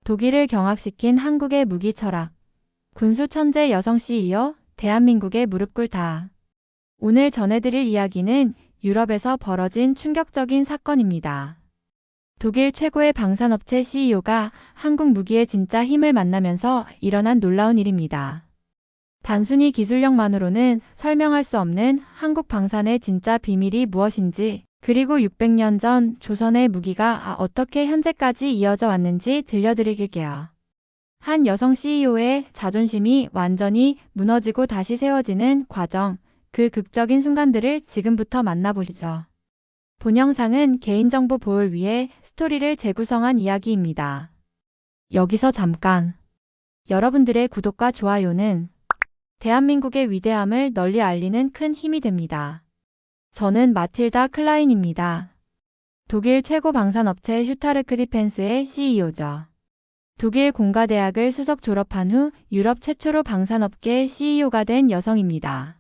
독일을 경악시킨 한국의 무기 철학. 군수 천재 여성 CEO, 대한민국의 무릎 꿇다. 오늘 전해드릴 이야기는 유럽에서 벌어진 충격적인 사건입니다. 독일 최고의 방산업체 CEO가 한국 무기의 진짜 힘을 만나면서 일어난 놀라운 일입니다. 단순히 기술력만으로는 설명할 수 없는 한국 방산의 진짜 비밀이 무엇인지, 그리고 600년 전 조선의 무기가 어떻게 현재까지 이어져 왔는지 들려드릴게요. 한 여성 CEO의 자존심이 완전히 무너지고 다시 세워지는 과정, 그 극적인 순간들을 지금부터 만나보시죠. 본 영상은 개인정보 보호를 위해 스토리를 재구성한 이야기입니다. 여기서 잠깐. 여러분들의 구독과 좋아요는 대한민국의 위대함을 널리 알리는 큰 힘이 됩니다. 저는 마틸다 클라인입니다. 독일 최고 방산업체 슈타르크 디펜스의 CEO죠. 독일 공가대학을 수석 졸업한 후 유럽 최초로 방산업계 CEO가 된 여성입니다.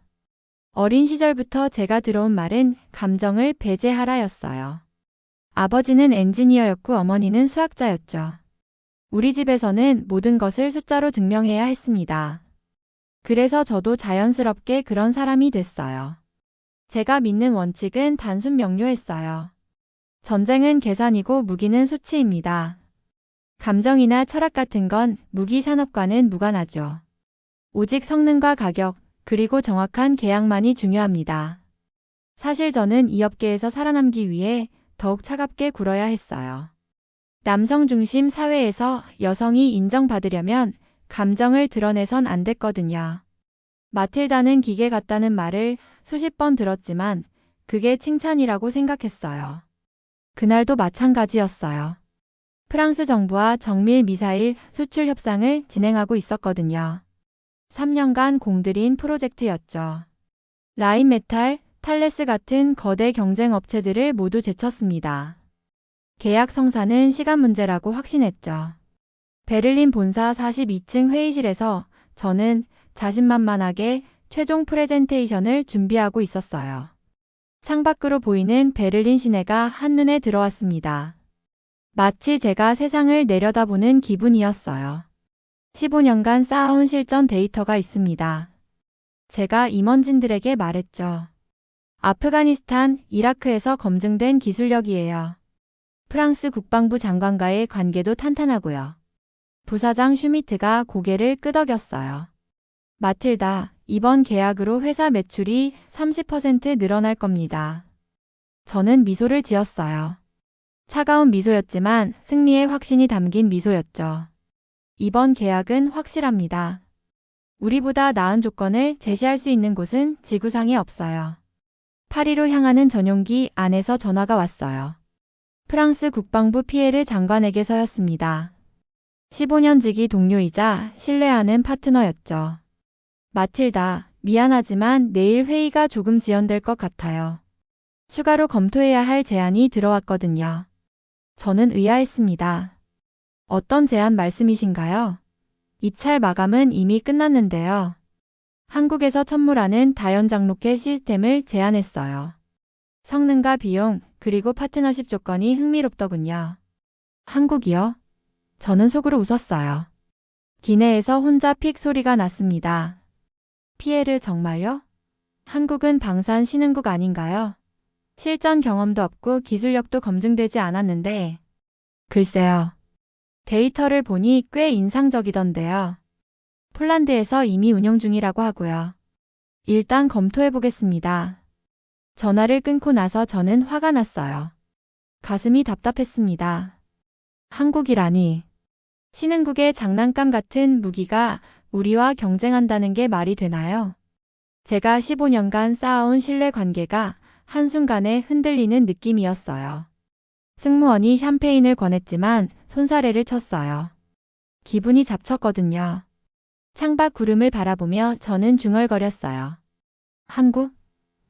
어린 시절부터 제가 들어온 말은 감정을 배제하라였어요. 아버지는 엔지니어였고 어머니는 수학자였죠. 우리 집에서는 모든 것을 숫자로 증명해야 했습니다. 그래서 저도 자연스럽게 그런 사람이 됐어요. 제가 믿는 원칙은 단순 명료했어요. 전쟁은 계산이고 무기는 수치입니다. 감정이나 철학 같은 건 무기 산업과는 무관하죠. 오직 성능과 가격, 그리고 정확한 계약만이 중요합니다. 사실 저는 이 업계에서 살아남기 위해 더욱 차갑게 굴어야 했어요. 남성 중심 사회에서 여성이 인정받으려면 감정을 드러내선 안 됐거든요. 마틸다는 기계 같다는 말을 수십 번 들었지만 그게 칭찬이라고 생각했어요. 그날도 마찬가지였어요. 프랑스 정부와 정밀 미사일 수출 협상을 진행하고 있었거든요. 3년간 공들인 프로젝트였죠. 라인메탈, 탈레스 같은 거대 경쟁 업체들을 모두 제쳤습니다. 계약 성사는 시간 문제라고 확신했죠. 베를린 본사 42층 회의실에서 저는 자신만만하게 최종 프레젠테이션을 준비하고 있었어요. 창밖으로 보이는 베를린 시내가 한눈에 들어왔습니다. 마치 제가 세상을 내려다보는 기분이었어요. 15년간 쌓아온 실전 데이터가 있습니다. 제가 임원진들에게 말했죠. 아프가니스탄, 이라크에서 검증된 기술력이에요. 프랑스 국방부 장관과의 관계도 탄탄하고요. 부사장 슈미트가 고개를 끄덕였어요. 마틸다, 이번 계약으로 회사 매출이 30% 늘어날 겁니다. 저는 미소를 지었어요. 차가운 미소였지만 승리의 확신이 담긴 미소였죠. 이번 계약은 확실합니다. 우리보다 나은 조건을 제시할 수 있는 곳은 지구상에 없어요. 파리로 향하는 전용기 안에서 전화가 왔어요. 프랑스 국방부 피에르 장관에게서였습니다. 15년 지기 동료이자 신뢰하는 파트너였죠. 마틸다, 미안하지만 내일 회의가 조금 지연될 것 같아요. 추가로 검토해야 할 제안이 들어왔거든요. 저는 의아했습니다. 어떤 제안 말씀이신가요? 입찰 마감은 이미 끝났는데요. 한국에서 천무라는 다연장 로켓 시스템을 제안했어요. 성능과 비용, 그리고 파트너십 조건이 흥미롭더군요. 한국이요? 저는 속으로 웃었어요. 기내에서 혼자 픽 소리가 났습니다. 피에르 정말요? 한국은 방산 신흥국 아닌가요? 실전 경험도 없고 기술력도 검증되지 않았는데. 글쎄요. 데이터를 보니 꽤 인상적이던데요. 폴란드에서 이미 운영 중이라고 하고요. 일단 검토해보겠습니다. 전화를 끊고 나서 저는 화가 났어요. 가슴이 답답했습니다. 한국이라니. 신흥국의 장난감 같은 무기가 우리와 경쟁한다는 게 말이 되나요? 제가 15년간 쌓아온 신뢰관계가 한순간에 흔들리는 느낌이었어요. 승무원이 샴페인을 권했지만 손사래를 쳤어요. 기분이 잡쳤거든요. 창밖 구름을 바라보며 저는 중얼거렸어요. 한국?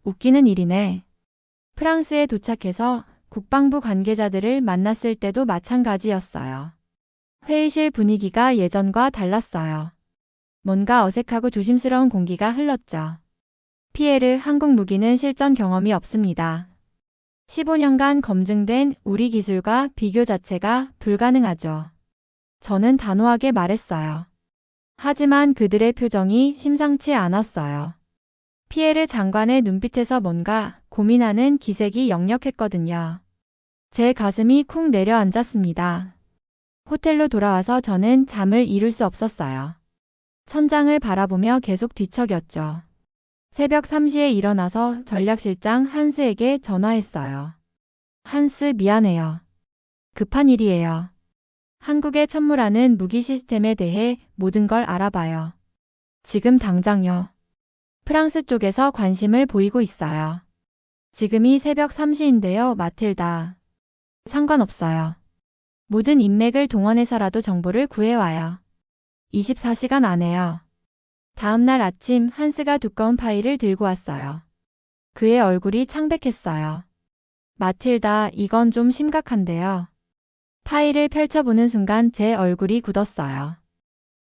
웃기는 일이네. 프랑스에 도착해서 국방부 관계자들을 만났을 때도 마찬가지였어요. 회의실 분위기가 예전과 달랐어요. 뭔가 어색하고 조심스러운 공기가 흘렀죠. 피에르, 한국 무기는 실전 경험이 없습니다. 15년간 검증된 우리 기술과 비교 자체가 불가능하죠. 저는 단호하게 말했어요. 하지만 그들의 표정이 심상치 않았어요. 피에르 장관의 눈빛에서 뭔가 고민하는 기색이 역력했거든요. 제 가슴이 쿵 내려앉았습니다. 호텔로 돌아와서 저는 잠을 이룰 수 없었어요. 천장을 바라보며 계속 뒤척였죠. 새벽 3시에 일어나서 전략실장 한스에게 전화했어요. 한스, 미안해요. 급한 일이에요. 한국에 천무라는 무기 시스템에 대해 모든 걸 알아봐요. 지금 당장요. 프랑스 쪽에서 관심을 보이고 있어요. 지금이 새벽 3시인데요, 마틸다. 상관없어요. 모든 인맥을 동원해서라도 정보를 구해와요. 24시간 안에요. 다음날 아침 한스가 두꺼운 파일을 들고 왔어요. 그의 얼굴이 창백했어요. 마틸다, 이건 좀 심각한데요. 파일을 펼쳐보는 순간 제 얼굴이 굳었어요.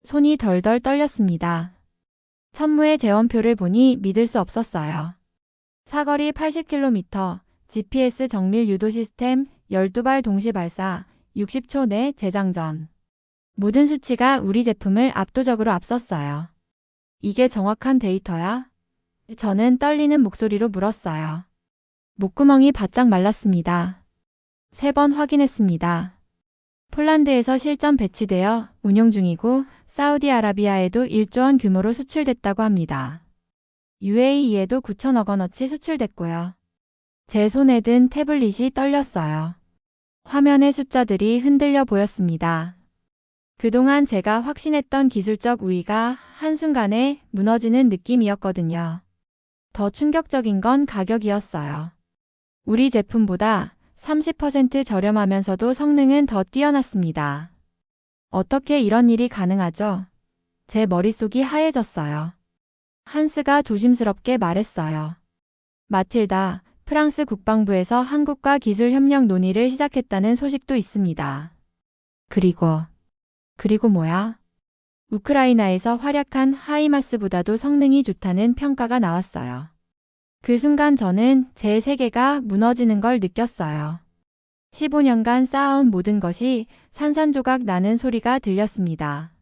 손이 덜덜 떨렸습니다. 천무의 재원표를 보니 믿을 수 없었어요. 사거리 80km, GPS 정밀 유도 시스템 12발 동시 발사, 60초 내 재장전. 모든 수치가 우리 제품을 압도적으로 앞섰어요. 이게 정확한 데이터야? 저는 떨리는 목소리로 물었어요. 목구멍이 바짝 말랐습니다. 3번 확인했습니다. 폴란드에서 실전 배치되어 운용 중이고 사우디아라비아에도 1조 원 규모로 수출됐다고 합니다. UAE에도 9천억 원어치 수출됐고요. 제 손에 든 태블릿이 떨렸어요. 화면의 숫자들이 흔들려 보였습니다. 그동안 제가 확신했던 기술적 우위가 한순간에 무너지는 느낌이었거든요. 더 충격적인 건 가격이었어요. 우리 제품보다 30% 저렴하면서도 성능은 더 뛰어났습니다. 어떻게 이런 일이 가능하죠? 제 머릿속이 하얘졌어요. 한스가 조심스럽게 말했어요. 마틸다, 프랑스 국방부에서 한국과 기술 협력 논의를 시작했다는 소식도 있습니다. 그리고 뭐야? 우크라이나에서 활약한 하이마스보다도 성능이 좋다는 평가가 나왔어요. 그 순간 저는 제 세계가 무너지는 걸 느꼈어요. 15년간 쌓아온 모든 것이 산산조각 나는 소리가 들렸습니다.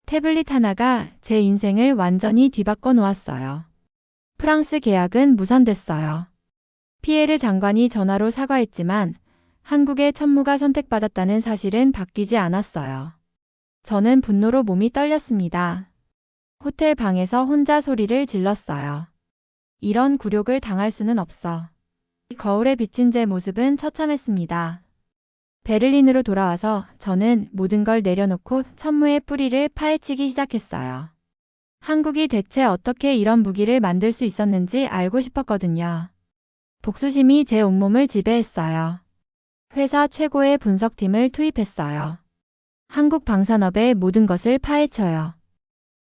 태블릿 하나가 제 인생을 완전히 뒤바꿔 놓았어요. 프랑스 계약은 무산됐어요. 피에르 장관이 전화로 사과했지만 한국의 천무가 선택받았다는 사실은 바뀌지 않았어요. 저는 분노로 몸이 떨렸습니다. 호텔 방에서 혼자 소리를 질렀어요. 이런 굴욕을 당할 수는 없어. 거울에 비친 제 모습은 처참했습니다. 베를린으로 돌아와서 저는 모든 걸 내려놓고 천무의 뿌리를 파헤치기 시작했어요. 한국이 대체 어떻게 이런 무기를 만들 수 있었는지 알고 싶었거든요. 복수심이 제 온몸을 지배했어요. 회사 최고의 분석팀을 투입했어요. 한국 방산업의 모든 것을 파헤쳐요.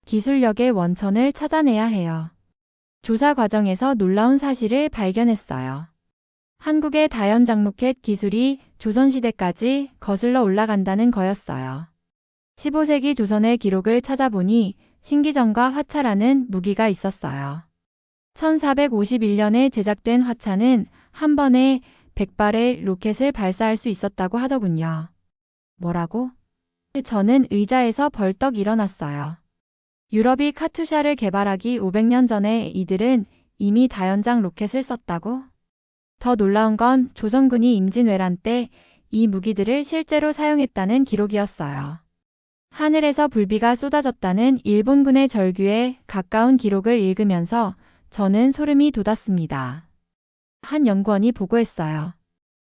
기술력의 원천을 찾아내야 해요. 조사 과정에서 놀라운 사실을 발견했어요. 한국의 다연장 로켓 기술이 조선시대까지 거슬러 올라간다는 거였어요. 15세기 조선의 기록을 찾아보니 신기전과 화차라는 무기가 있었어요. 1451년에 제작된 화차는 한 번에 100발의 로켓을 발사할 수 있었다고 하더군요. 뭐라고? 저는 의자에서 벌떡 일어났어요. 유럽이 카투샤를 개발하기 500년 전에 이들은 이미 다연장 로켓을 썼다고? 더 놀라운 건 조선군이 임진왜란 때 이 무기들을 실제로 사용했다는 기록이었어요. 하늘에서 불비가 쏟아졌다는 일본군의 절규에 가까운 기록을 읽으면서 저는 소름이 돋았습니다. 한 연구원이 보고했어요.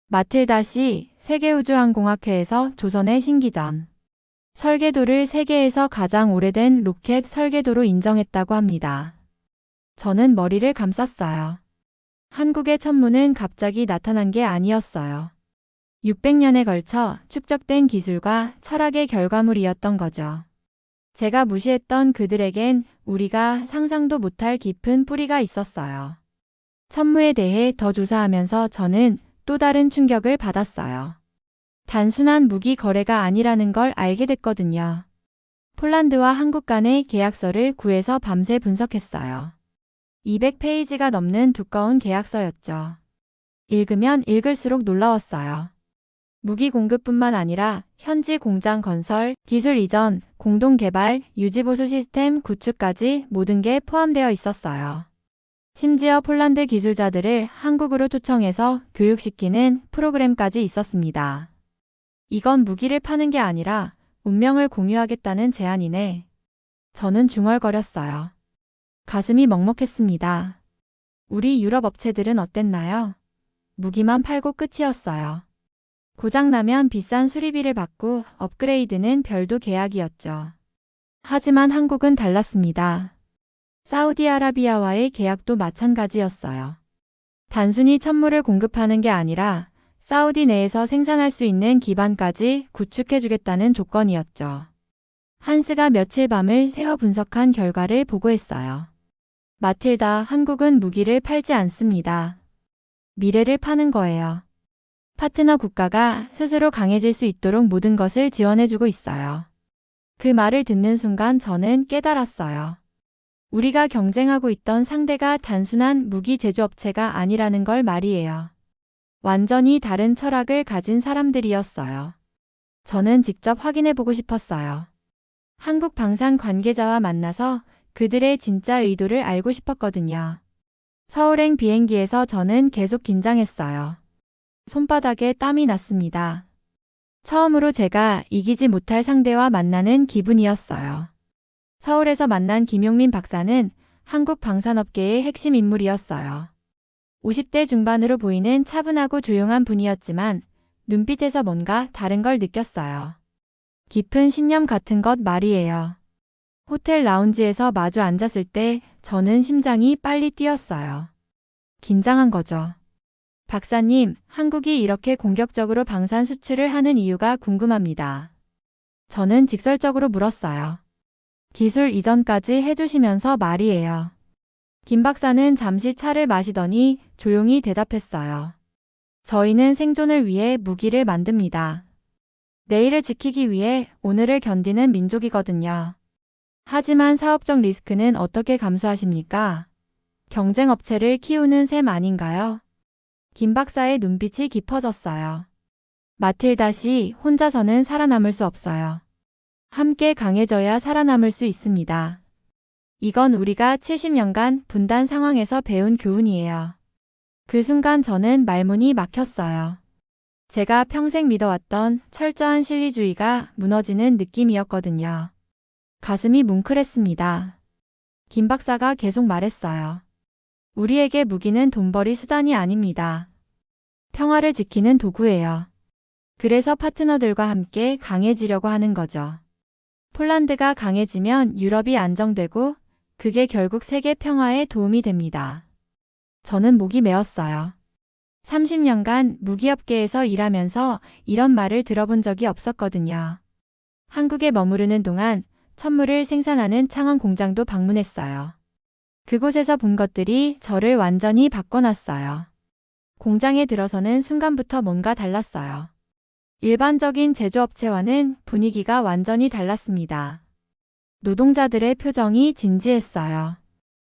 마틸다 씨, 세계우주항공학회에서 조선의 신기전 설계도를 세계에서 가장 오래된 로켓 설계도로 인정했다고 합니다. 저는 머리를 감쌌어요. 한국의 천무는 갑자기 나타난 게 아니었어요. 600년에 걸쳐 축적된 기술과 철학의 결과물이었던 거죠. 제가 무시했던 그들에겐 우리가 상상도 못할 깊은 뿌리가 있었어요. 천무에 대해 더 조사하면서 저는 또 다른 충격을 받았어요. 단순한 무기 거래가 아니라는 걸 알게 됐거든요. 폴란드와 한국 간의 계약서를 구해서 밤새 분석했어요. 200페이지가 넘는 두꺼운 계약서였죠. 읽으면 읽을수록 놀라웠어요. 무기 공급뿐만 아니라 현지 공장 건설, 기술 이전, 공동 개발, 유지 보수 시스템 구축까지 모든 게 포함되어 있었어요. 심지어 폴란드 기술자들을 한국으로 초청해서 교육시키는 프로그램까지 있었습니다. 이건 무기를 파는 게 아니라 운명을 공유하겠다는 제안이네. 저는 중얼거렸어요. 가슴이 먹먹했습니다. 우리 유럽 업체들은 어땠나요? 무기만 팔고 끝이었어요. 고장나면 비싼 수리비를 받고 업그레이드는 별도 계약이었죠. 하지만 한국은 달랐습니다. 사우디아라비아와의 계약도 마찬가지였어요. 단순히 천물을 공급하는 게 아니라 사우디 내에서 생산할 수 있는 기반까지 구축해주겠다는 조건이었죠. 한스가 며칠 밤을 새워 분석한 결과를 보고했어요. 마틸다, 한국은 무기를 팔지 않습니다. 미래를 파는 거예요. 파트너 국가가 스스로 강해질 수 있도록 모든 것을 지원해주고 있어요. 그 말을 듣는 순간 저는 깨달았어요. 우리가 경쟁하고 있던 상대가 단순한 무기 제조업체가 아니라는 걸 말이에요. 완전히 다른 철학을 가진 사람들이었어요. 저는 직접 확인해보고 싶었어요. 한국 방산 관계자와 만나서 그들의 진짜 의도를 알고 싶었거든요. 서울행 비행기에서 저는 계속 긴장했어요. 손바닥에 땀이 났습니다. 처음으로 제가 이기지 못할 상대와 만나는 기분이었어요. 서울에서 만난 김용민 박사는 한국 방산업계의 핵심 인물이었어요. 50대 중반으로 보이는 차분하고 조용한 분이었지만 눈빛에서 뭔가 다른 걸 느꼈어요. 깊은 신념 같은 것 말이에요. 호텔 라운지에서 마주 앉았을 때 저는 심장이 빨리 뛰었어요. 긴장한 거죠. 박사님, 한국이 이렇게 공격적으로 방산 수출을 하는 이유가 궁금합니다. 저는 직설적으로 물었어요. 기술 이전까지 해주시면서 말이에요. 김 박사는 잠시 차를 마시더니 조용히 대답했어요. 저희는 생존을 위해 무기를 만듭니다. 내일을 지키기 위해 오늘을 견디는 민족이거든요. 하지만 사업적 리스크는 어떻게 감수하십니까? 경쟁 업체를 키우는 셈 아닌가요? 김 박사의 눈빛이 깊어졌어요. 마틸다 씨, 혼자서는 살아남을 수 없어요. 함께 강해져야 살아남을 수 있습니다. 이건 우리가 70년간 분단 상황에서 배운 교훈이에요. 그 순간 저는 말문이 막혔어요. 제가 평생 믿어왔던 철저한 실리주의가 무너지는 느낌이었거든요. 가슴이 뭉클했습니다. 김 박사가 계속 말했어요. 우리에게 무기는 돈벌이 수단이 아닙니다. 평화를 지키는 도구예요. 그래서 파트너들과 함께 강해지려고 하는 거죠. 폴란드가 강해지면 유럽이 안정되고 그게 결국 세계 평화에 도움이 됩니다. 저는 목이 메었어요. 30년간 무기업계에서 일하면서 이런 말을 들어본 적이 없었거든요. 한국에 머무르는 동안 천물을 생산하는 창원 공장도 방문했어요. 그곳에서 본 것들이 저를 완전히 바꿔놨어요. 공장에 들어서는 순간부터 뭔가 달랐어요. 일반적인 제조업체와는 분위기가 완전히 달랐습니다. 노동자들의 표정이 진지했어요.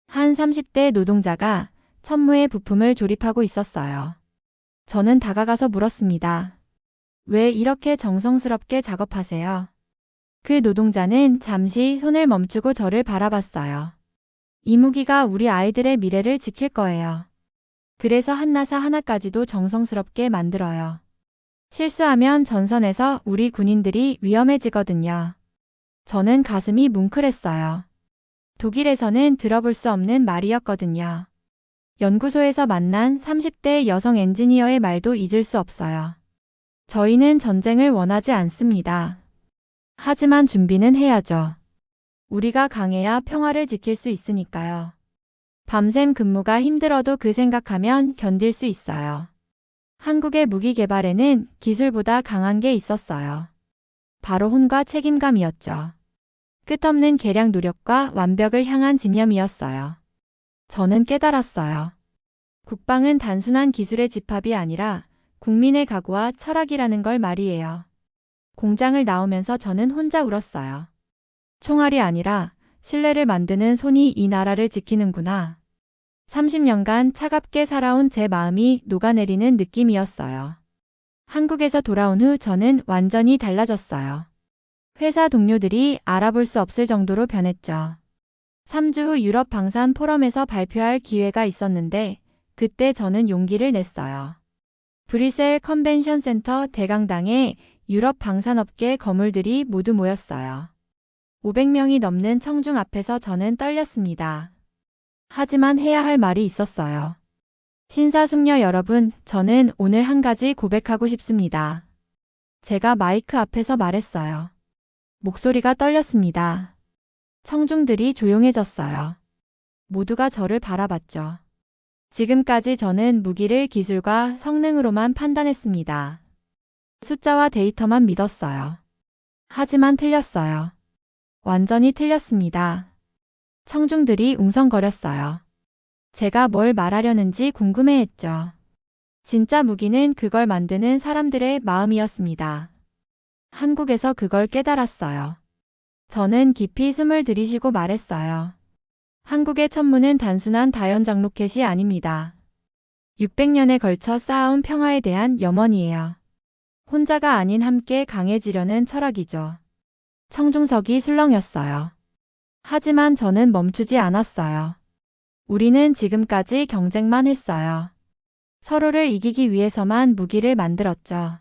한 30대 노동자가 천무의 부품을 조립하고 있었어요. 저는 다가가서 물었습니다. 왜 이렇게 정성스럽게 작업하세요? 그 노동자는 잠시 손을 멈추고 저를 바라봤어요. 이 무기가 우리 아이들의 미래를 지킬 거예요. 그래서 한나사 하나까지도 정성스럽게 만들어요. 실수하면 전선에서 우리 군인들이 위험해지거든요. 저는 가슴이 뭉클했어요. 독일에서는 들어볼 수 없는 말이었거든요. 연구소에서 만난 30대 여성 엔지니어의 말도 잊을 수 없어요. 저희는 전쟁을 원하지 않습니다. 하지만 준비는 해야죠. 우리가 강해야 평화를 지킬 수 있으니까요. 밤샘 근무가 힘들어도 그 생각하면 견딜 수 있어요. 한국의 무기 개발에는 기술보다 강한 게 있었어요. 바로 혼과 책임감이었죠. 끝없는 계량 노력과 완벽을 향한 집념이었어요. 저는 깨달았어요. 국방은 단순한 기술의 집합이 아니라 국민의 각오와 철학이라는 걸 말이에요. 공장을 나오면서 저는 혼자 울었어요. 총알이 아니라 신뢰를 만드는 손이 이 나라를 지키는구나. 30년간 차갑게 살아온 제 마음이 녹아내리는 느낌이었어요. 한국에서 돌아온 후 저는 완전히 달라졌어요. 회사 동료들이 알아볼 수 없을 정도로 변했죠. 3주 후 유럽 방산 포럼에서 발표할 기회가 있었는데 그때 저는 용기를 냈어요. 브뤼셀 컨벤션 센터 대강당에 유럽 방산업계 거물들이 모두 모였어요. 500명이 넘는 청중 앞에서 저는 떨렸습니다. 하지만 해야 할 말이 있었어요. 신사숙녀 여러분, 저는 오늘 한 가지 고백하고 싶습니다. 제가 마이크 앞에서 말했어요. 목소리가 떨렸습니다. 청중들이 조용해졌어요. 모두가 저를 바라봤죠. 지금까지 저는 무기를 기술과 성능으로만 판단했습니다. 숫자와 데이터만 믿었어요. 하지만 틀렸어요. 완전히 틀렸습니다. 청중들이 웅성거렸어요. 제가 뭘 말하려는지 궁금해했죠. 진짜 무기는 그걸 만드는 사람들의 마음이었습니다. 한국에서 그걸 깨달았어요. 저는 깊이 숨을 들이쉬고 말했어요. 한국의 천문은 단순한 다연장 로켓이 아닙니다. 600년에 걸쳐 쌓아온 평화에 대한 염원이에요. 혼자가 아닌 함께 강해지려는 철학이죠. 청중석이 술렁였어요. 하지만 저는 멈추지 않았어요. 우리는 지금까지 경쟁만 했어요. 서로를 이기기 위해서만 무기를 만들었죠.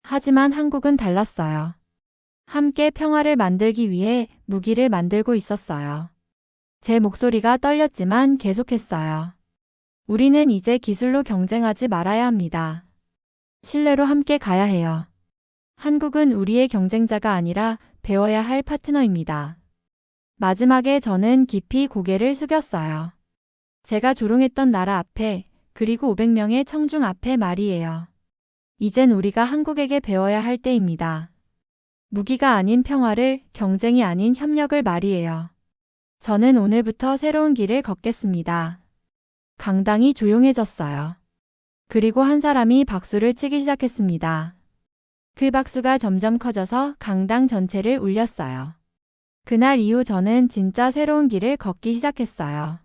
하지만 한국은 달랐어요. 함께 평화를 만들기 위해 무기를 만들고 있었어요. 제 목소리가 떨렸지만 계속했어요. 우리는 이제 기술로 경쟁하지 말아야 합니다. 신뢰로 함께 가야 해요. 한국은 우리의 경쟁자가 아니라 배워야 할 파트너입니다. 마지막에 저는 깊이 고개를 숙였어요. 제가 조롱했던 나라 앞에, 그리고 500명의 청중 앞에 말이에요. 이젠 우리가 한국에게 배워야 할 때입니다. 무기가 아닌 평화를, 경쟁이 아닌 협력을 말이에요. 저는 오늘부터 새로운 길을 걷겠습니다. 강당이 조용해졌어요. 그리고 한 사람이 박수를 치기 시작했습니다. 그 박수가 점점 커져서 강당 전체를 울렸어요. 그날 이후 저는 진짜 새로운 길을 걷기 시작했어요.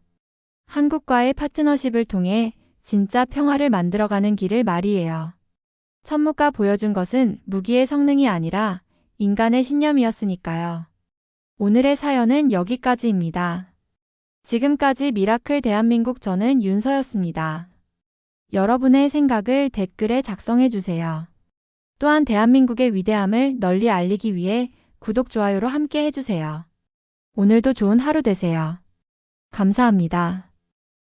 한국과의 파트너십을 통해 진짜 평화를 만들어가는 길을 말이에요. 천무가 보여준 것은 무기의 성능이 아니라 인간의 신념이었으니까요. 오늘의 사연은 여기까지입니다. 지금까지 미라클 대한민국 저는 윤서였습니다. 여러분의 생각을 댓글에 작성해주세요. 또한 대한민국의 위대함을 널리 알리기 위해 구독, 좋아요로 함께 해주세요. 오늘도 좋은 하루 되세요. 감사합니다.